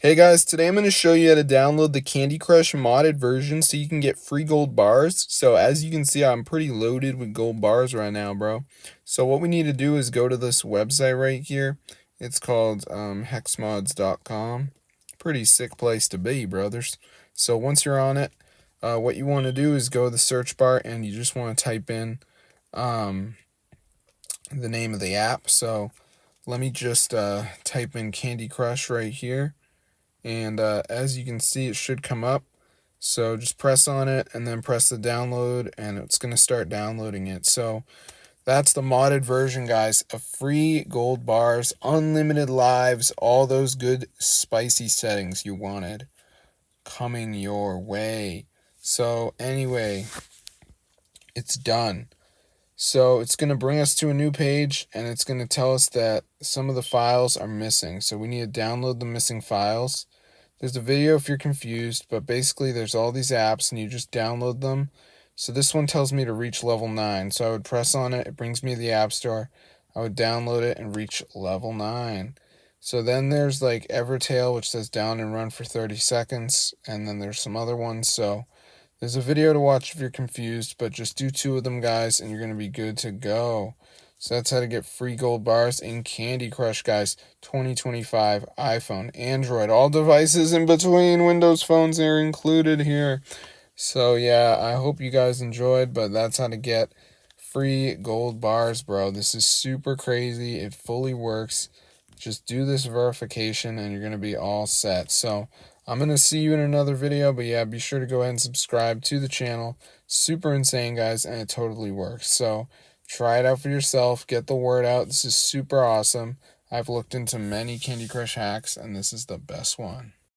Hey guys, today I'm going to show you how to download the Candy Crush modded version so you can get free gold bars. So as you can see, I'm pretty loaded with gold bars right now, bro. So what we need to do is go to this website right here. It's called hexmods.com. Pretty sick place to be, brothers. So once you're on it, what you want to do is go to the search bar and you just want to type in the name of the app. So let me just type in Candy Crush right here. And as you can see, it should come up. So just press on it and then press the download and it's going to start downloading it. So that's the modded version, guys, of free gold bars, unlimited lives, all those good spicy settings you wanted coming your way. So anyway, it's done. So it's going to bring us to a new page and it's going to tell us that some of the files are missing. So we need to download the missing files. There's a video if you're confused, but basically there's all these apps and you just download them. So this one tells me to reach level 9. So I would press on it. It brings me to the App Store. I would download it and reach level 9. So then there's like Evertail, which says down and run for 30 seconds. And then there's some other ones. So there's a video to watch if you're confused, but just do 2 of them, guys, and you're going to be good to go. So that's how to get free gold bars in Candy Crush, guys. 2025 iPhone, Android, all devices in between. Windows phones are included here. So yeah, I hope you guys enjoyed, but that's how to get free gold bars, bro. This is super crazy. It fully works. Just do this verification and you're going to be all set. So I'm going to see you in another video, but yeah, be sure to go ahead and subscribe to the channel. Super insane, guys, and it totally works. So try it out for yourself. Get the word out. This is super awesome. I've looked into many Candy Crush hacks, and this is the best one.